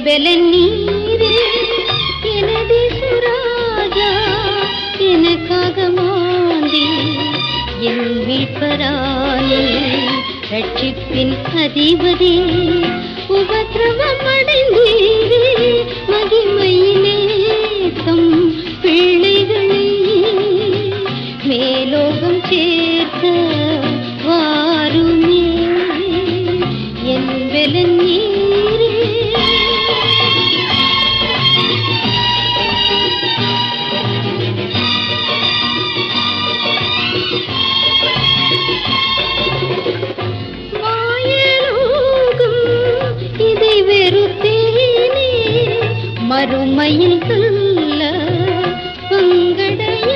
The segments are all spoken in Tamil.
என்பல நீரே எனது சுராஜா எனக்காக மாந்தி என் மீட்பரானே ரட்சிப்பின் அதிபதி உபத்திரவம் அடைந்தீரே மகிமையிலே தம் பிள்ளைகளை மேலோகம் சேர்க்க வாருமே என்பல நீரே. மாயலோகம் இதை வெறுத்தேனே மறுமையில் சொல்ல பங்கடைய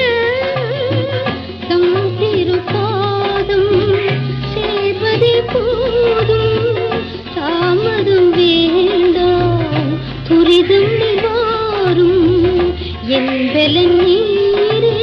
தம் திருப்பாதம் சேர்வதே போதும் தாமதம் வேண்டாம் துரிதம் நிவாரும் என்பல நீரே.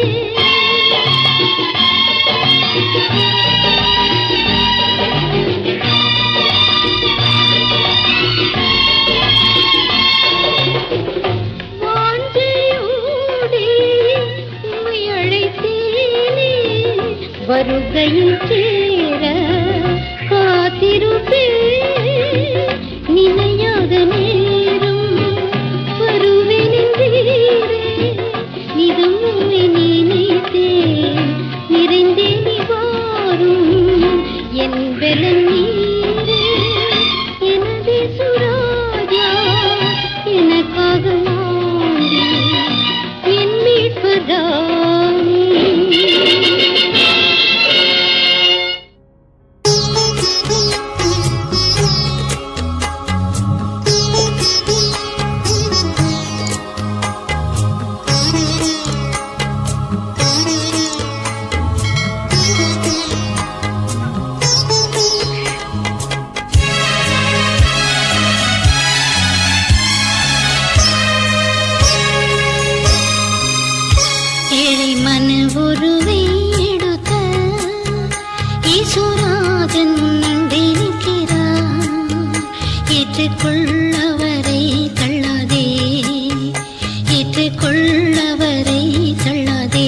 வருகையில் சேர காத்திருப்பே நினையாத நேரம் வருவேனென்றீரே நிதம் உன்னை நினைத்தேன் நிறைந்தே நிவாரும் என்பல நீரே எனது சுராஜா எனக்காக மாந்தி என் மீட்பதானே. ஏற்றுக்கொள்ளவரை தள்ளாதே ஏற்றுக்கொள்ளவரை தள்ளாதே.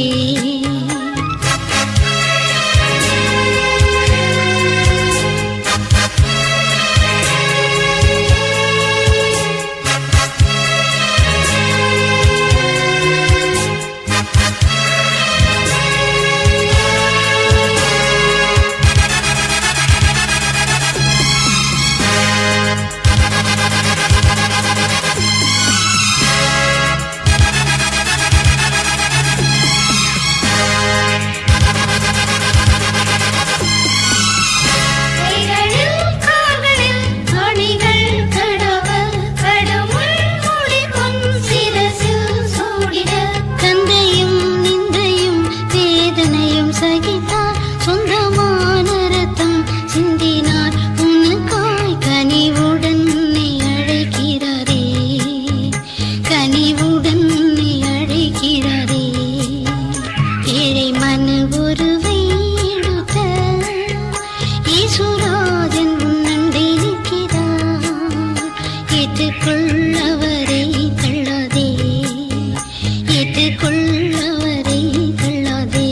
ஏற்றுக்கொள்ளவரை தள்ளாதே ஏற்றுக்கொள்ளவரை தள்ளாதே.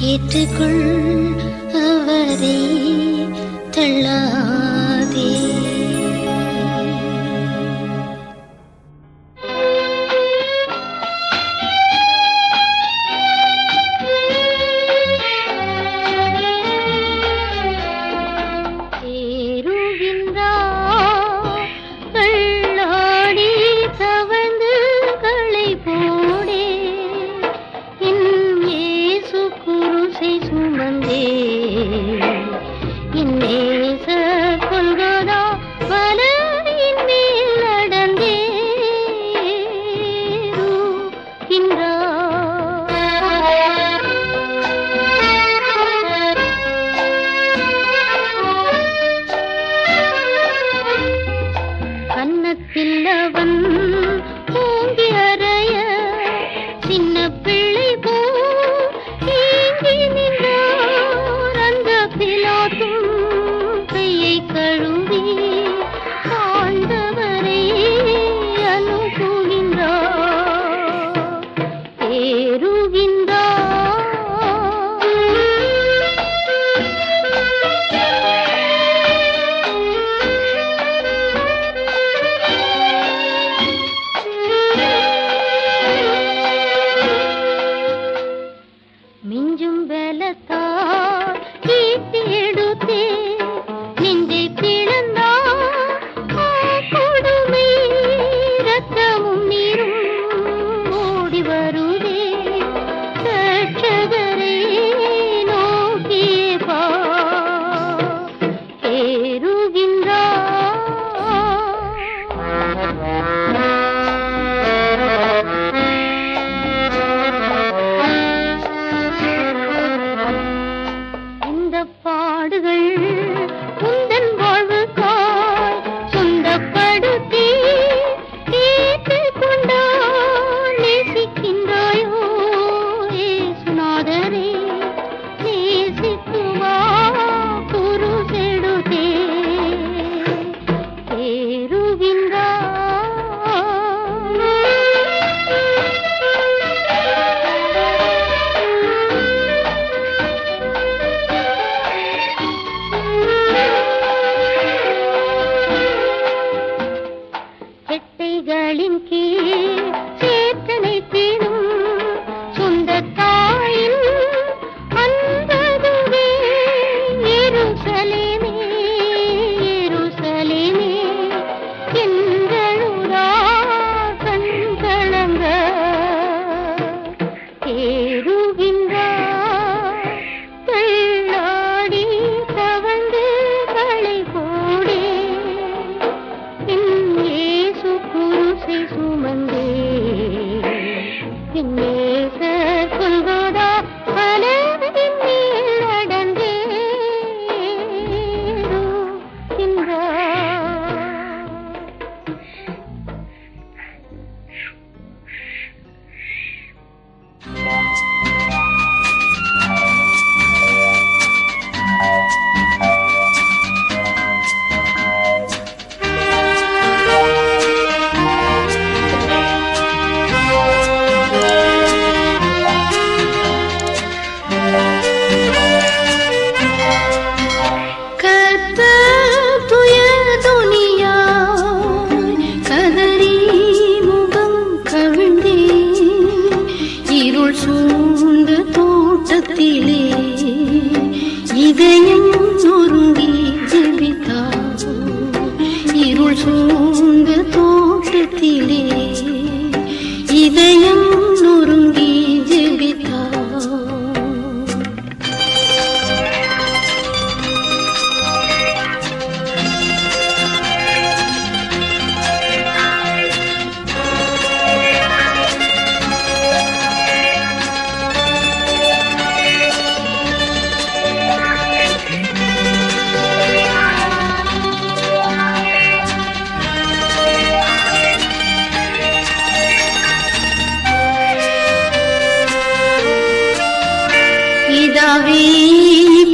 ஏற்றுக்கொள் அவரை தள்ளாதே.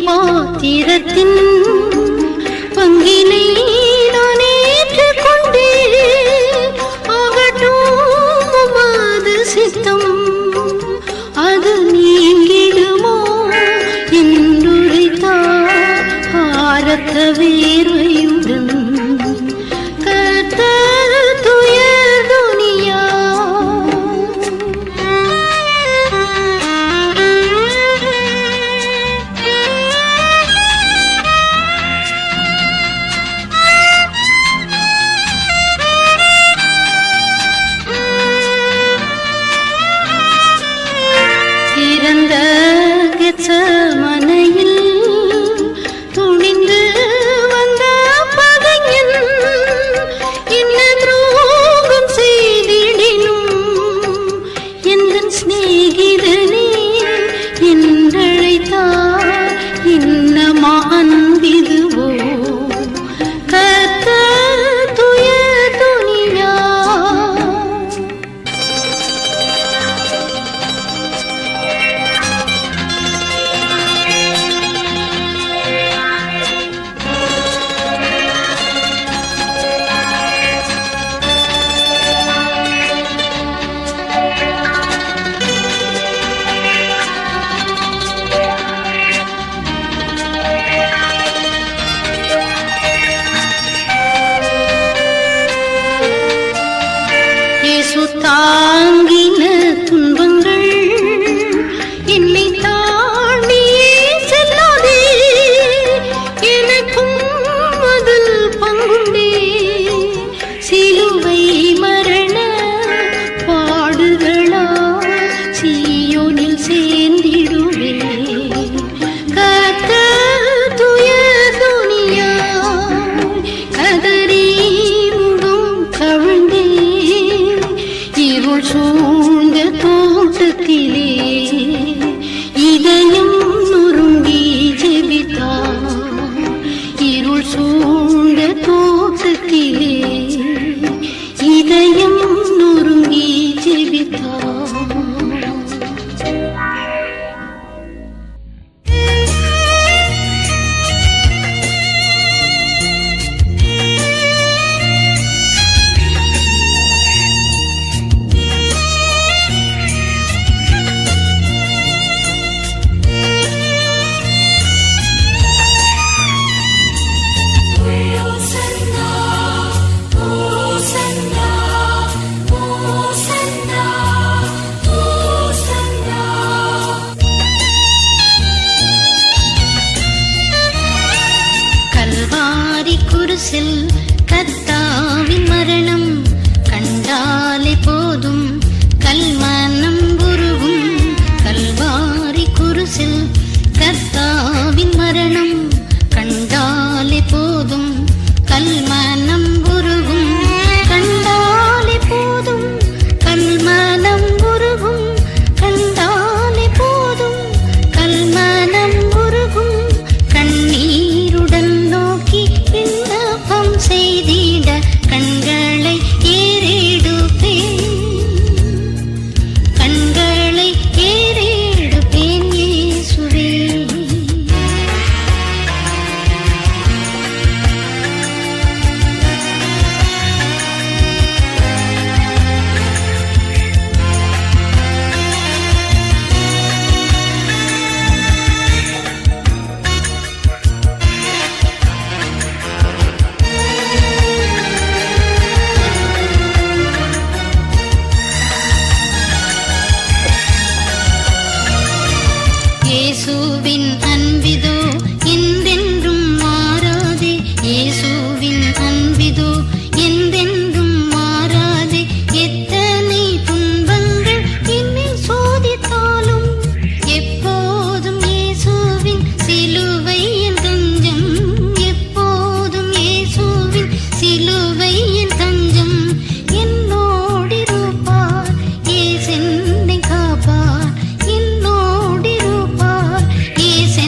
பாத்திரத்தின் பங்கினை நான் ஏற்றுக்கொண்டே ஆகட்டும் அது சித்தம் அது நீங்கிடுமோ வேர்வையுடன் கர்த்தர் துயர் துனியா இறந்த கெத்சமனையில் துணிந்து வந்த பகைஞன் என்ன துரோகம் செய்திடினும் எந்தன் சிநேகிதனே என்றழைத்தார் இன்னமா அன்பிதுவோ கர்த்தர் துயர் துனியா இயேசு தாங்கின துன்பங்கள் என்னை தாண்டியே செல்லாதே எனக்கும் அதில் பங்குண்டே சிலுவை மரண பாடுகளா சீயோனில் சேர்ந்திடுவே கர்த்தர் துயர் துனியா கதறி முகம் கவிழ்ந்தே இருள் சூழ்ந்த தோட்டத்திலே இதயம் நொறுங்கி ஜெபித்தார் இருள் சூழ்ந்த தோட்டத்திலே இதயம் நொறுங்கி ஜெபித்தார் கல்வாரி குருசில் கர்த்தாவின் மரணம் கண்டாலே போதும் கல்மனம் உருகும் கல்வாரி குருசில் கர்த்தாவின் மரணம் கண்டாலே போதும் கல்மனம் உருகும் கண்டாலே போதும் கல்மனம் உருகும் கண்டாலே போதும் கல்மனம் உருகும் கண்ணீருடன் நோக்கி விண்ணப்பம் செய்திட கண்களை ஏறெடுப்பேன் கண்களை ஏறெடுப்பேன் இயேசுவே இயேசுவின் அன்பிதோ என்றென்றும் மாறாதே இயேசுவின் அன்பிதோ என்றென்றும் மாறாதே எத்தனை துன்பங்கள் என்னை சோதித்தாலும் எப்போதும் இயேசுவின் சிலுவை என் தஞ்சம் எப்போதும் இயேசுவின் சிலுவை என் தஞ்சம் என்னோடிருப்பார் இயேசென்னை காப்பார் என்னோடிருப்பார் இயேசென்னை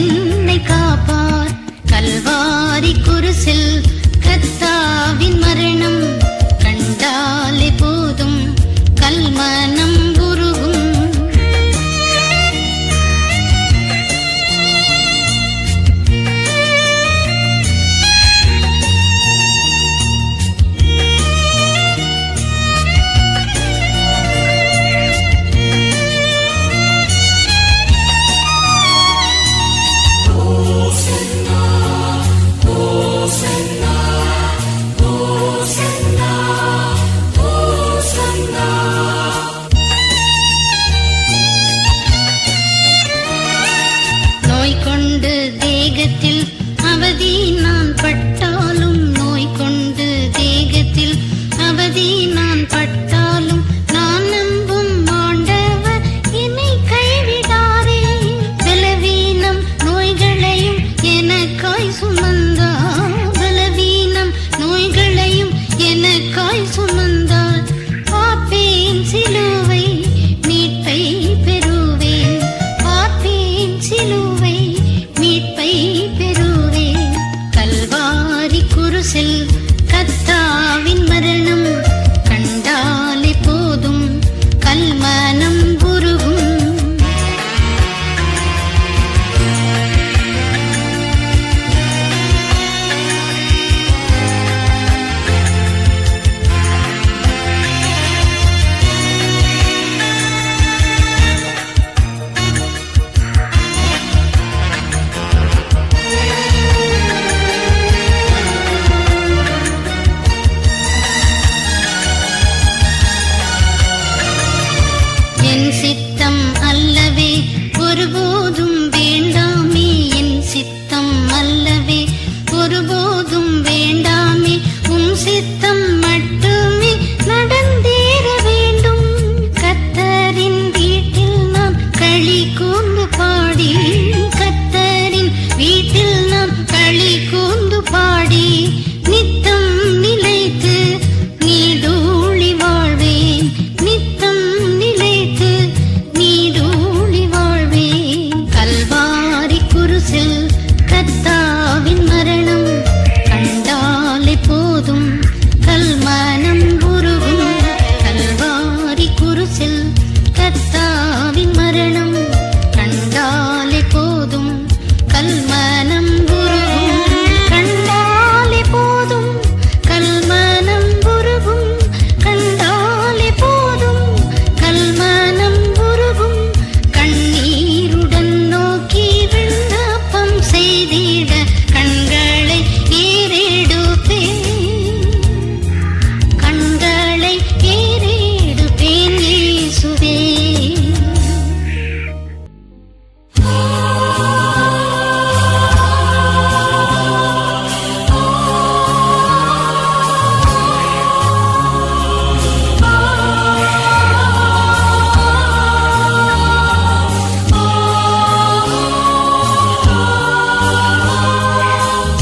தேகத்தில் அவதி நான் பட்டாலும் நோய் கொண்டு தேகத்தில் அவதி நான் பட்டாலும் நான் நம்பும் ஆண்டவர் என்னை கைவிடாரே. பலவீனம் நோய்களையும் எனக்காய் சுமந்தார், பலவீனம் நோய்களையும் எனக்காய் சுமந்தார். பார்ப்பேன் சிலுவை மீட்பை பெறுவேன், பார்ப்பேன் சிலுவை மீட்பை பெறுவேன். கல்வாரி குருசில் கர்த்தாவின் மரணம் கண்டாலே போதும் கல்மனம் உருகும். என் சித்தம் அல்லவே ஒருபோதும் வேண்டாமே, என் சித்தம் அல்லவே ஒருபோதும் வேண்டாமே, உம் சித்தம் மட்டுமே நடந்தேற வேண்டும். கர்த்தரின் வீட்டில் நாம் களி கூர்ந்து பாடி, கர்த்தரின் வீட்டில் நாம் களி கூர்ந்து பாடி நித்தம் நிலைத்து நீடூழி வாழ்வேன், நித்தம் நிலைத்து நீடூழி வாழ்வேன். கல்வாரி குருசில் கர்த்தாவின் மரணம் கண்டாலே போதும் கல்மனம் உருகும். கல்வாரி குருசில் கர்த்தாவின் மரணம் கண்டாலே போதும் கல்மனம் உருகும். கண்டாலே போதும் கல்மனம் உருகும், கண்டாலே போதும் கல்மனம் உருகும். கண்ணீருடன் நோக்கி விண்ணப்பம் செய்திட கண்களை ஏறெடுப்பேன், கண்களை ஏறெடுப்பேன் இயேசுவே.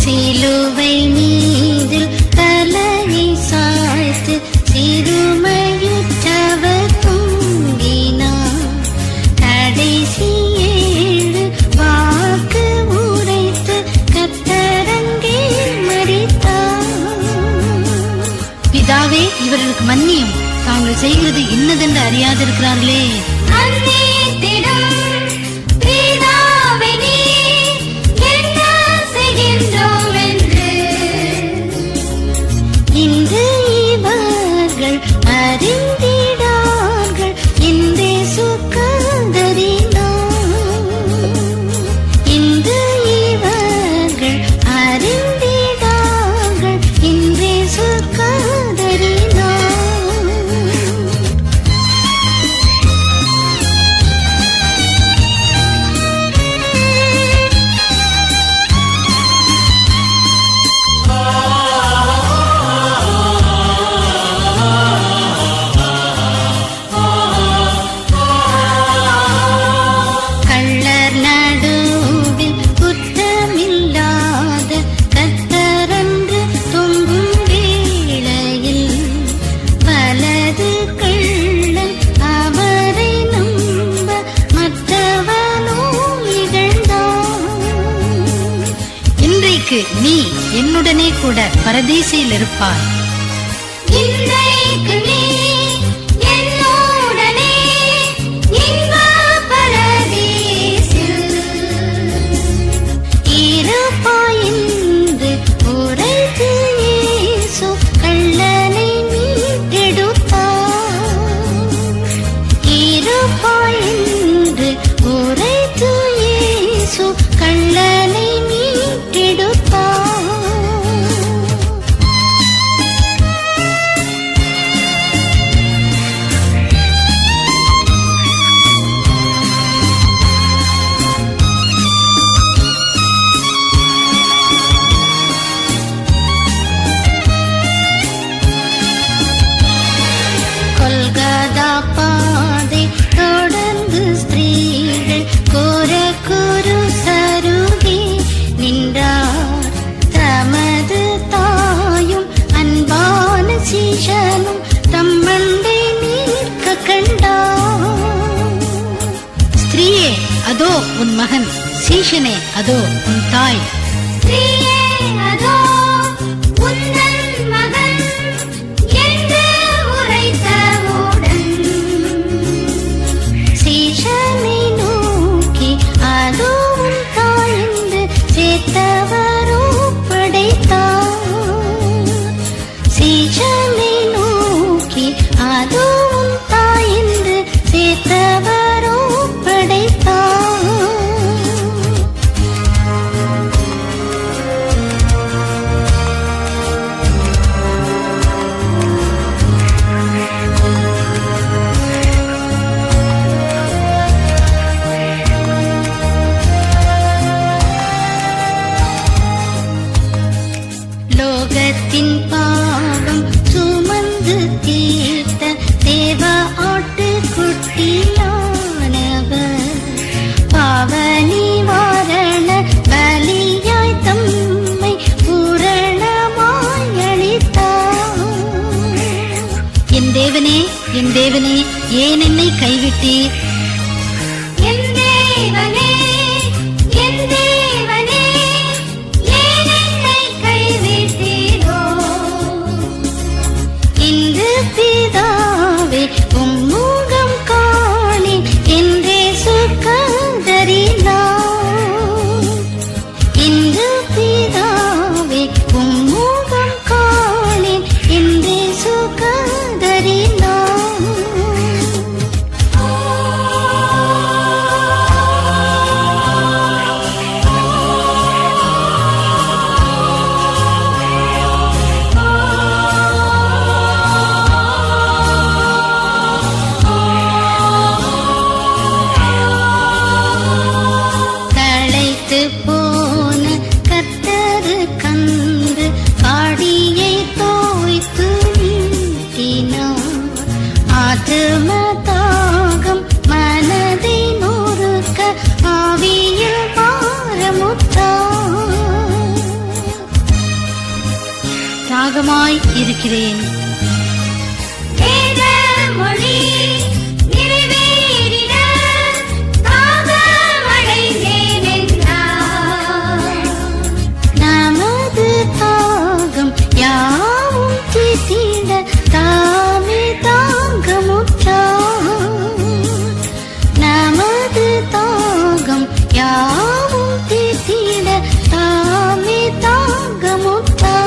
சிலுவை மீதில் தலையை சாய்த்து சிறுமையுற்றவர் தூங்கினார். கடைசி 7 வாக்கு உரைத்து கர்த்தரங்கே மரித்தார். பிதாவே, இவர்களுக்கு மன்னியும், தாங்கள் செய்கிறது இன்னதென்று அறியாதிருக்கிறார்களே. மன்னித்திடும் பிதாவே, நீர் என்ன செய்கின்றோம் என்று இன்று இவர்கள் அறிந்திடார்கள் என்றே சுகந்தரினார். இன்று இவர்கள் அறிந்திடார்கள் என்றே சுகந்தரினார். கள்ளர் நடுவில் குற்றமில்லாத கர்த்தரன்று தொங்கும் வேளையில் வலது கள்ளன் அவரை நம்ப மற்றவனோ இகழ்ந்தான். இன்றைக்கு நீ என்னுடனே கூட பரதீசில் இருப்பாய். இன்றைக்கு நீ என்னுடனே இன்பப் பரதீசில் இருப்பாய் என்று உரைத்து இயேசு கள்ளனை மீட்டெடுத்தார். இருப்பாய் என்று உரைத்து இயேசு கள்ளனை மீட்டெடுத்தார். இதோ உன் மகன், சீஷனே அதோ உன் தாய். ஸ்ரீயே அதோ உந்தன் மகன் என்று உரைத்தவுடன் சீஷனை நோக்கி அதோ உன் தாய் என்று சேர்த்தவரோ படைத்தார். சீஷனை நோக்கி அதோ உன் தாய் என்று சேர்த்தவரோ படைத்தார். லோகத்தின் பாவம் சுமந்து தீர்த்த தேவ ஆட்டுக்குட்டியானவர் பாவ நிவாரண பலியாய் தம்மை பூரணமாய் அளித்தார். என் தேவனே, என் தேவனே, ஏன் என்னை கைவிட்டீர்? என் தேவனே, என் தேவனே, ஏன் என்னை கைவிட்டீரோ? இன்று பிதாவே உம்முகம் காணேன் என்றே சுகந்தரினார். இன்று பிதாவே உம்முகம் காணேன் என்றே சுகந்தரினார். தழைத்து போன கத்தரு கன்று காடியை தோய்த்து நீட்டினார். ஆத்தும தாகம் மனதை நொறுக்க ஆவியில் பாரமுற்றார். தாகமாய் இருக்கிறேன். மொழி நிறைவேறிட தாகமடைந்தேன் என்றார். நமது தாகம் யாவும் தீர்த்திட தாமே தாகமுற்றார். நமது தாகம் யாவும் தீர்த்திட தாமே தாகமுற்றார்.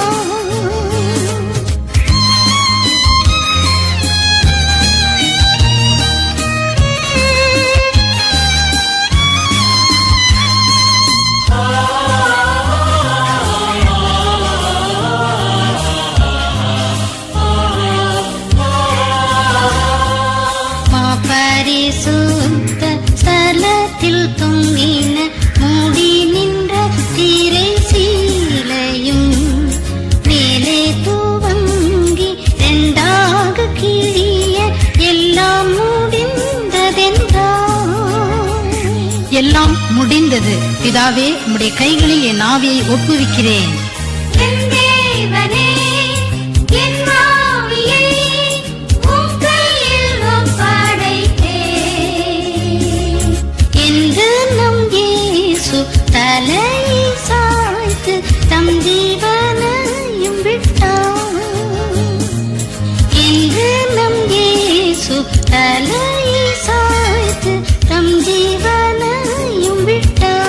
பரிசுத்த ஸ்தலத்தில் தொங்கின மூடி நின்ற திரை சீலையும் மேலே துவங்கி இரண்டாக கிழிய எல்லாம் முடிந்ததென்றார். எல்லாம் முடிந்தது. பிதாவே, உம்முடைய கைகளில் என் ஆவியை ஒப்புவிக்கிறேன். என் தேவனே, என் ஆவியை உம் கையில் ஒப்படைத்தேன் என்று நம் இயேசு தலையை சாய்த்து தம் ஜீவனையும் விட்டார். என்று நம் இயேசு தலையை சாய்த்து தம் ஜீவனையும் விட்டார்.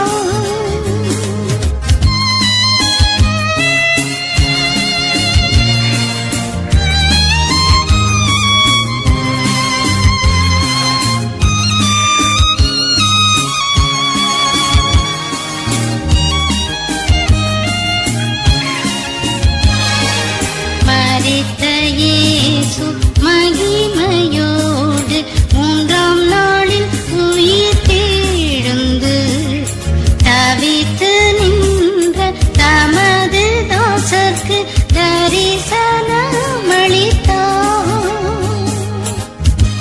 மரித்த இயேசு மகிமையோடு மூன்றாம் நாளில் உயிர் தெழுந்து தவித்து நின்ற தமது தாசர்க்கு தரிசனமளித்தார்.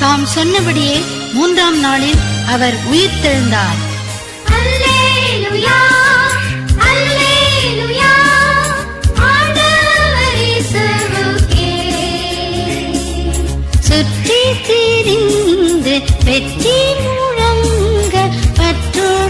தாம் சொன்னபடியே மூன்றாம் நாளில் அவர் உயிர்த்தெழுந்தார். அல்லேலூயா, அல்லேலூயா, ஆண்டவர் இயேசுவுக்கே. சுற்றி திரிந்து வெற்றி முழங்க பற்றுடன்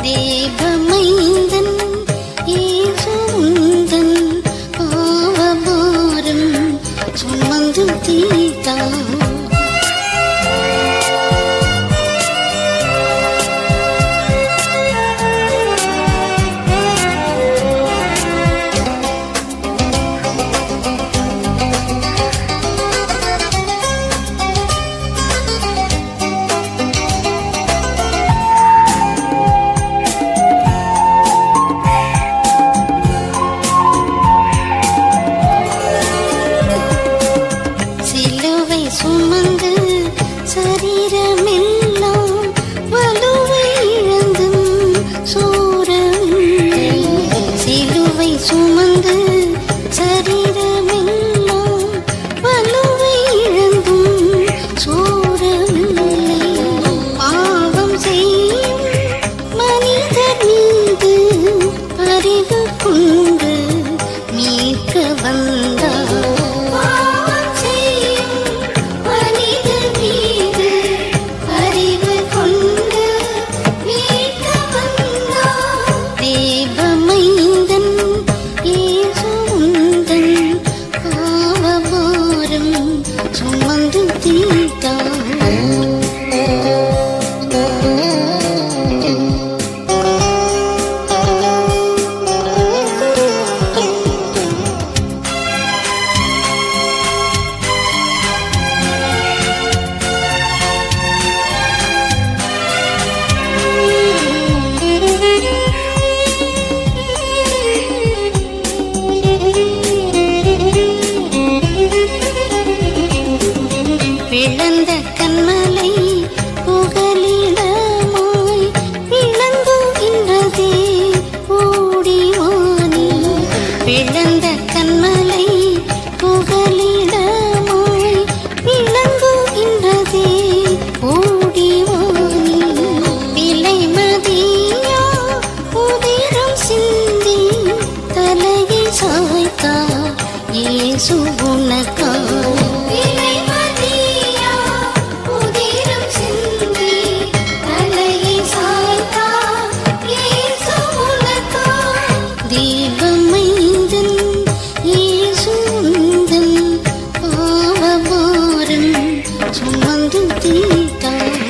தேவமைந்தன் இயேசுந்தன் பாவபாரம் சுமந்து தீர்த்தார். சிலுவை சுமந்து சரீரமெல்லாம் வலுவை இழந்தும் சோரவில்லை. சிலுவை சுமந்து சரீரமெல்லாம் வலுவை இழந்தும் சோரவில்லை. பாவம் செய்யும் மனிதர் மீது அறிவு கொண்டு மீட்க வந்தார். தேவமைந்தன் இயேசுந்தன் பாவபாரம் சுமந்து தீர்த்தார். விளந்த கண்மலை புகலிடமாய் விளங்குகின்றதே ஓடிவானி. விளந்த கண்மலை புகலிடமாய் விளங்குகின்றதே ஓடிவானி. விலை மதியா உதிரம் சிந்தி தலையை சாய்த்தார் இயேசு உனக்காய். தேவமைந்தன் இயேசுந்தன் பாவபாரம் சுமந்து தீர்த்தார்.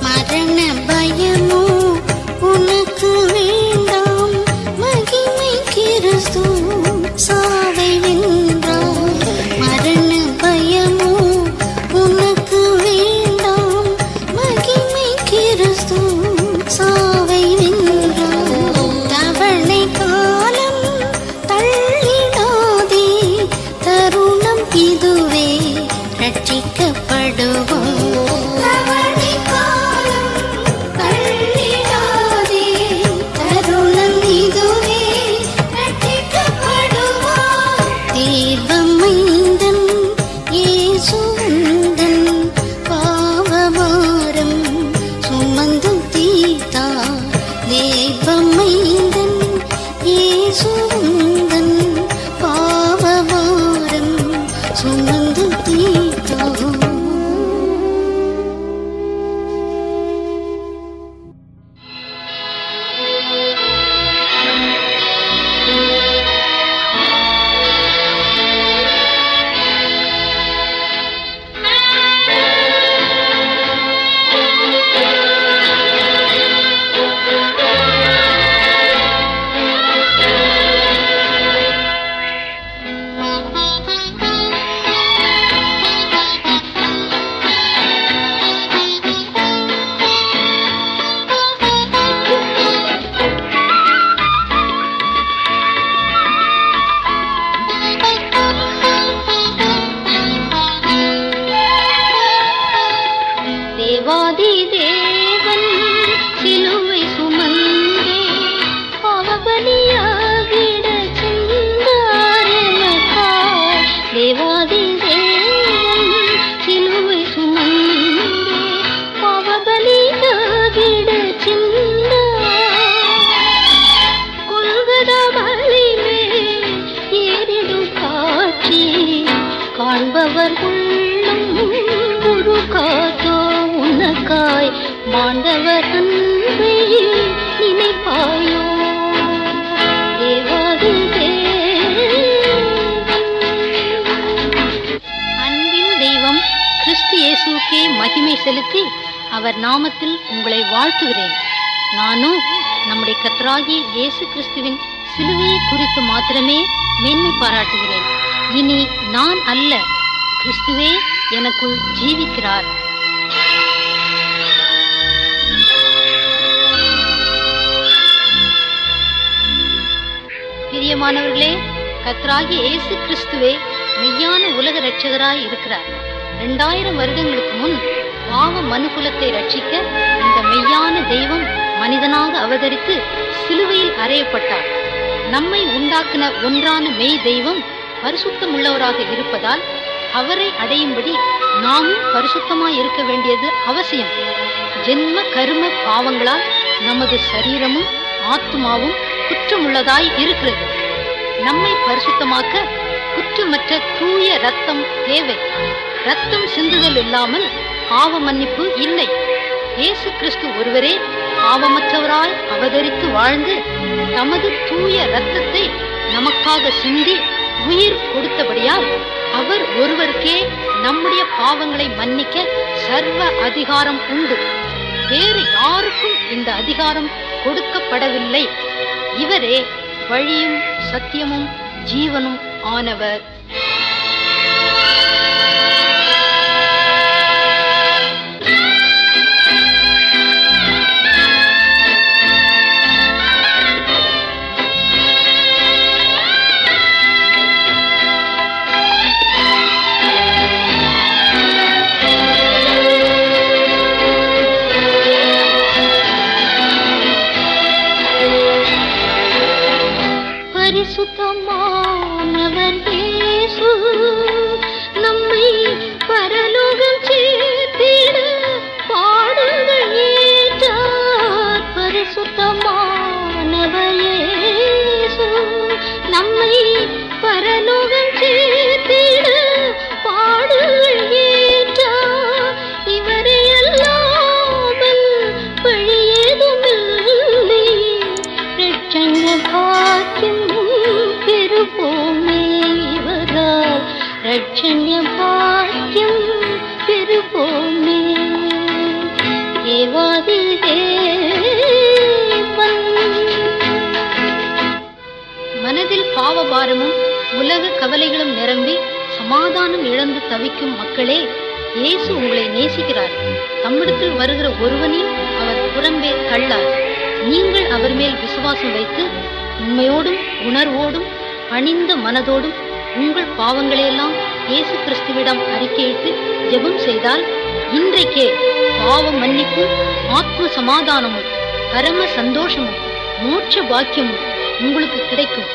மரண பயமோ உனக்கு வேண்டாம், மகிமை கிறிஸ்து சாவை வென்றார். மரண பயமோ உனக்கு வேண்டாம், மகிமை கிறிஸ்து சாவை வென்றார். தவணை காலம் தள்ளிடாதே, தருணம் இதுவே ரட்சிக்கப்படுவோம். தேவமைந்தன் இயேசுந்தன் பாவபாரம் சுமந்து தீர்த்தார். தேவமைந்தன் இயேசுந்தன் பாவபாரம் சுமந்து தீர்த்தார். ஆண்டவர் அன்பை நினைப்பாயோ தேவாதி அன்பின் தெய்வம் கிறிஸ்து இயேசுவுக்கே மகிமை செலுத்தி அவர் நாமத்தில் உங்களை வாழ்த்துகிறேன். நானும் நம்முடைய கர்த்தராகிய இயேசு கிறிஸ்துவின் சிலுவையை குறித்து மாத்திரமே மேன்மை பாராட்டுகிறேன். இனி நான் அல்ல, கிறிஸ்துவே எனக்குள் ஜீவிக்கிறார். பிரியமானவர்களே, கர்த்தராகிய இயேசு கிறிஸ்துவே மெய்யான உலக இரட்சகராய் இருக்கிறார். 2000 வருடங்களுக்கு முன் பாவ மனுக்குலத்தை ரட்சிக்க இந்த மெய்யான தெய்வம் மனிதனாக அவதரித்து சிலுவையில் அறையப்பட்டார். நம்மை உண்டாக்கின ஒன்றான மெய் தெய்வம் பரிசுத்தம் உள்ளவராக இருப்பதால் அவரை அடையும்படி நாமும் பரிசுத்தமாய் இருக்க வேண்டியது அவசியம். ஜென்ம கரும பாவங்களால் நமது சரீரமும் ஆத்மாவும் குற்றமுள்ளதாய் இருக்கிறது. நம்மை பரிசுத்தமாக்க குற்றமற்ற தூய ரத்தம் தேவை. ரத்தம் சிந்துதல் இல்லாமல் பாவ மன்னிப்பு இல்லை. இயேசு கிறிஸ்து ஒருவரே பாவமற்றவராய் அவதரித்து வாழ்ந்து தமது தூய இரத்தத்தை நமக்காக சிந்தி உயிர் கொடுத்தபடியால் அவர் ஒருவருக்கே நம்முடைய பாவங்களை மன்னிக்க சர்வ அதிகாரம் உண்டு. வேறு யாருக்கும் இந்த அதிகாரம் கொடுக்கப்படவில்லை. இவரே வழியும் சத்தியமும் ஜீவனும் ஆனவர். பரிசுத்தமானவர் இயேசு நம்மை பரலோகம் சேர்த்திட பாடுகள் ஏற்றார். பரிசுத்தமானவர் இயேசு நம்மை பரலோகம் சேர்த்திட பாடுகள் ஏற்றார். இவரை அல்லாமல் வழி ஏதுமில்லை. இரட்சண்ய பாக்கியம் பெறுவோமே இவரால். இரட்சண்ய பாக்கியம் பெறுவோமே. தேவாதி தேவன். மனதில் பாவபாரமும் உலக கவலைகளும் நிரம்பி சமாதானம் இழந்து தவிக்கும் மக்களே, இயேசு உங்களை நேசிக்கிறார். தம்மிடத்தில் வருகிற ஒருவனையும் அவர் புறம்பே தள்ளார். நீங்கள் அவர் மேல் விசுவாசம் வைத்து உண்மையோடும் உணர்வோடும் பணிந்த மனதோடும் உங்கள் பாவங்களையெல்லாம் இயேசு கிறிஸ்துவிடம் அறிக்கையிட்டு ஜெபம் செய்தால் இன்றைக்கே பாவ மன்னிப்பு, ஆத்ம சமாதானமும் பரம சந்தோஷமும் மோட்ச பாக்கியமும் உங்களுக்கு கிடைக்கும்.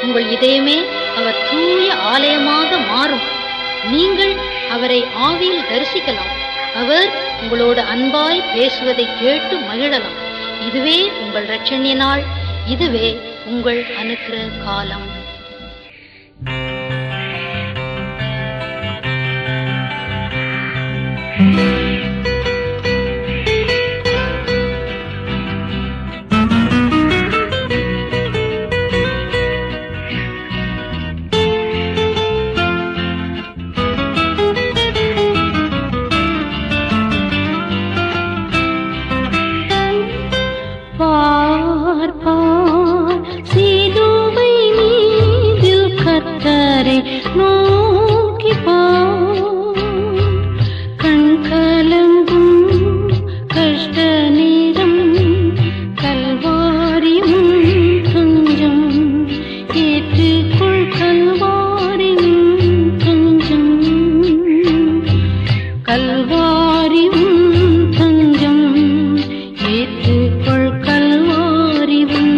உங்கள் இதயமே அவர் தூய ஆலயமாக மாறும். நீங்கள் அவரை ஆவியில் தரிசிக்கலாம். அவர் உங்களோடு அன்பாய் பேசுவதை கேட்டு மகிழலாம். இதுவே உங்கள் இரட்சணிய நாள். இதுவே உங்கள் அனுக்கிரக காலம். சிலுவை மீதில் கர்த்தரை நோக்கி கண் கலங்கும் கஷ்ட நேரம் கல்வாரியும் கொஞ்சம் ஏற்றுக்கொள். கல்வாரியும் கொஞ்சம் கல்வாரியும் கொஞ்சம் ஏற்றுக்கொள். கல்வாரியும்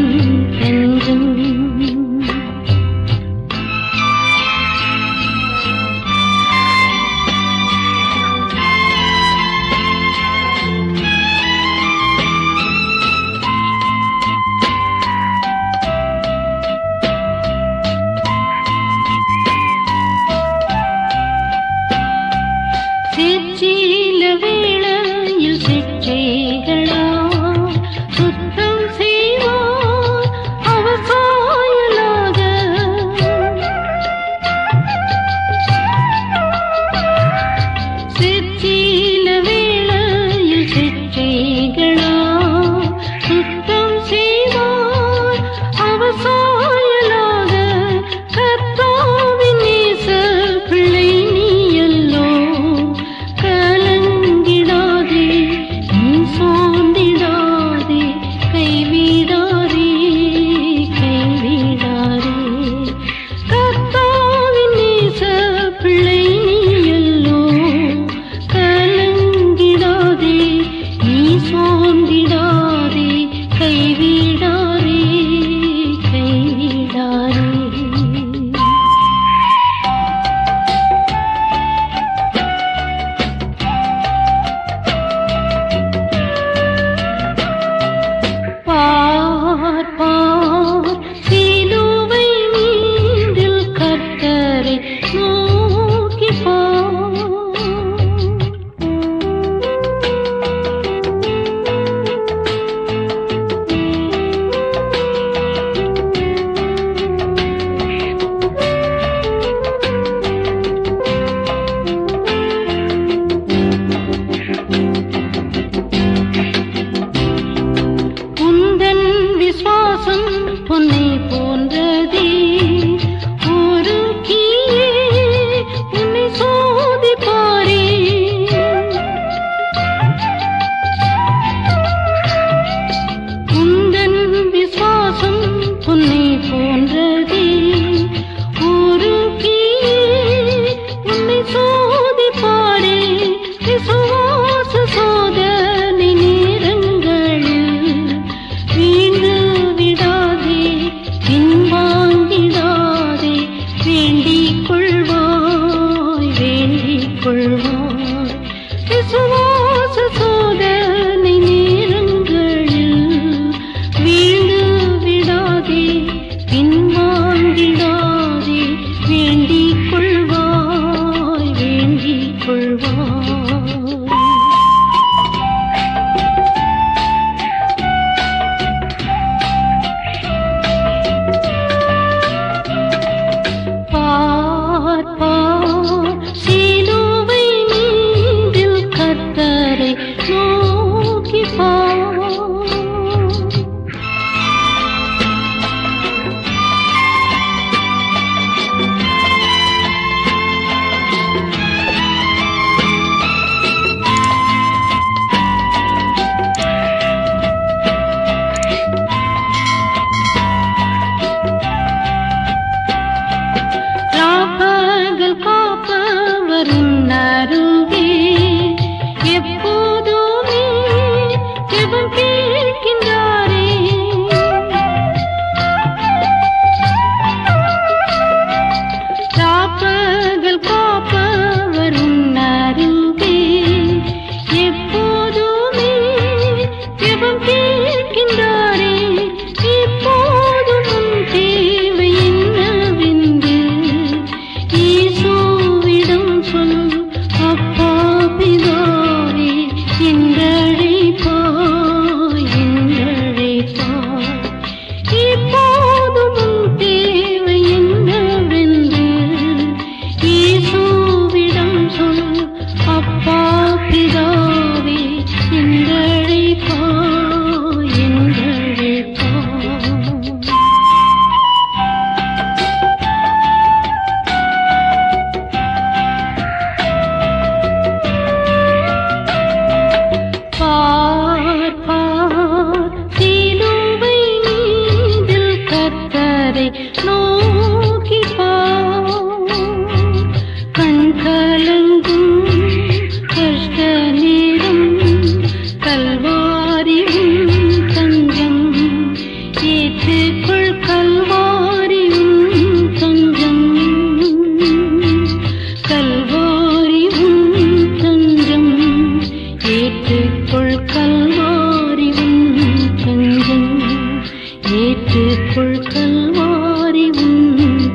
ஏற்றுக்கொள் கல்வாரி உன்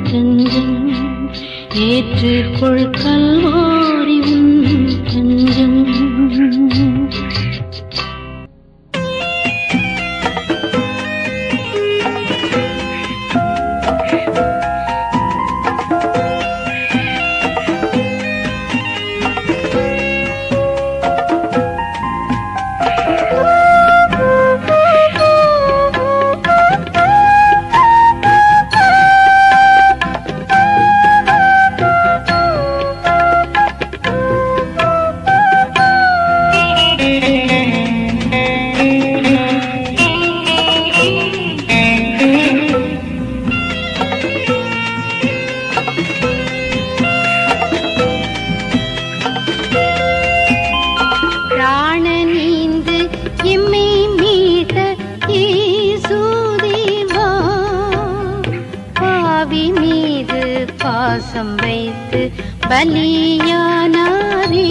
தஞ்சம், ஏற்றுக்கொள் கல்வாரி உன் தஞ்சம். பாசம் வைத்து பலியானாரே,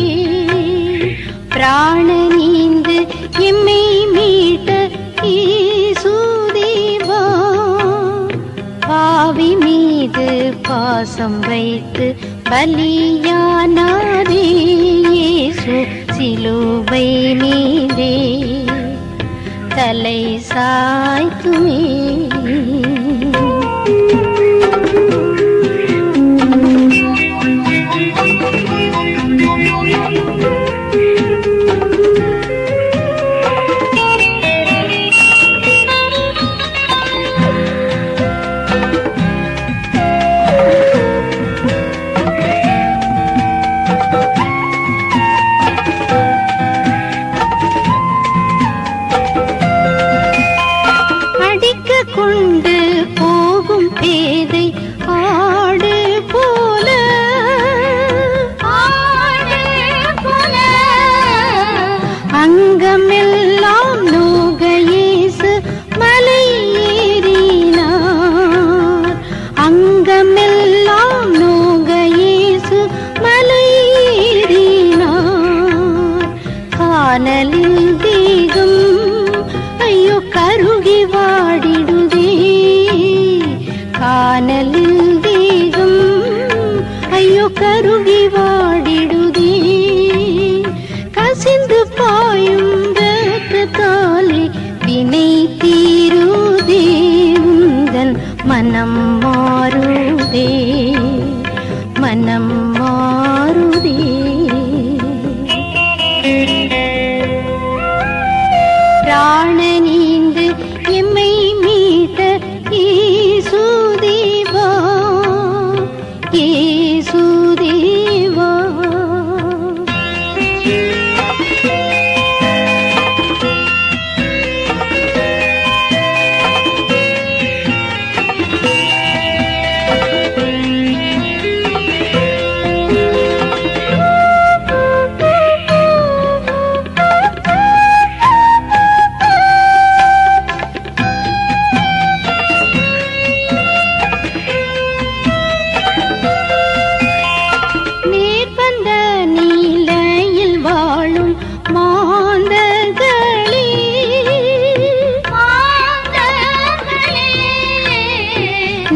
பிராண நீந்து எம்மை மீட்ட இயேசுதேவா, பாவி மீது பாசம் வைத்து பலியானாரே, இயேசு சிலுவை மீதே தலை சாய்த்துமே. கொண்டு போகும் பேதை ஆடு போல, அங்கமெல்லாம் நோக இயேசு மலை ஏறினார், அங்கமெல்லாம் நோக இயேசு மலை ஏறினார். கானலில் தேகம் ஐயோ கருகி வாடிடுதே, கானலில் தேகம் ஐயோ கருகி வாடிடுதே, கசிந்து பாயும் இரத்தத்தாலே வினை தீருதே, உந்தன் மனம் மாறுதே, மனம் மாறுதே. பிராண நீந்து எம்மை மீட்ட இயேசுதேவா, இயேசுதேவா.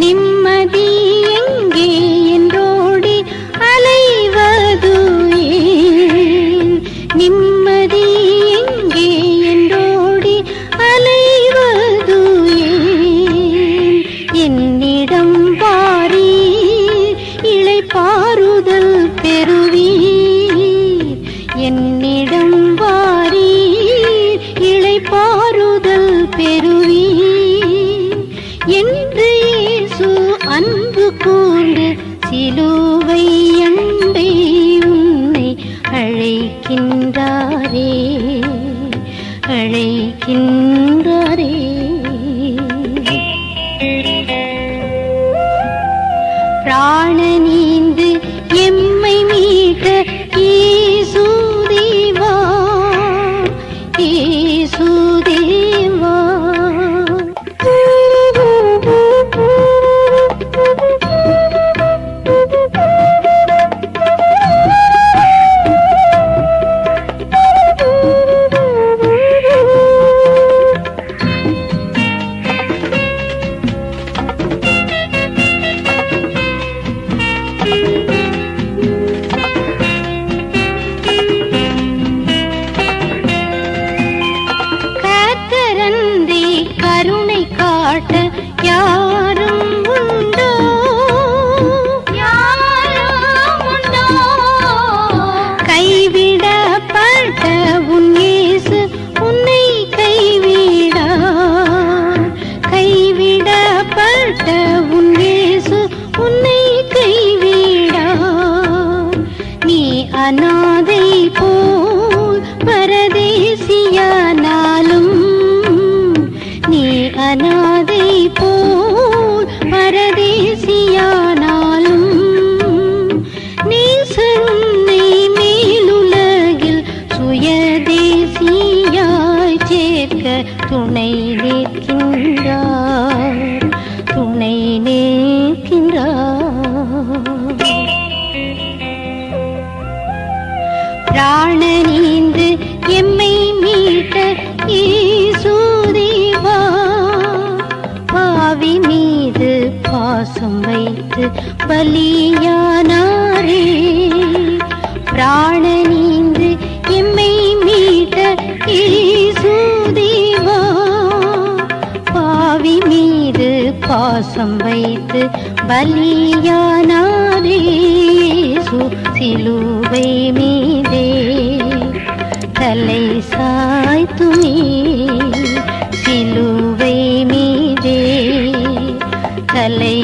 நிம்மதி எங்கே என்றோடி அலைவது ஏன், நிம்மதி எங்கே என்றோடி அலைவது ஏன், என்னிடம் வாரீர் இளைப்பாறுதல் பெறுவீர், என்னிடம் வாரீர் இளைப்பாறுதல் பெறுவீர் என்று இயேசு யாரும் உண்டோ யாரும் உண்டோ கைவிடப்பட்ட உன் இயேசு உன்னை கைவிடார் கைவிடப்பட்ட உன் இயேசு உன்னை கைவிடார் நீ அநாதை போல் பரதேசியானாலும் நீ அநாதை போல் பரதேசியானாலும் நேசர் உன்னை மேலுலகில் சுயதேசியாய் சேர்க்க துணை நிற்கின்றார் துணை நிற்கின்றார் பிராணனீந்து எம்மை மீட்ட இயேசுதேவா பாவி மீது பாசம் வைத்து பலியானாரே பிராணனீந்து எம்மை மீட்ட இயேசுதேவா பாவி மீது பாசம் வைத்து பலியானாரே இயேசு சிலுவை மீதே தலை சாய்த்துமே சிலுவை மீதே தலை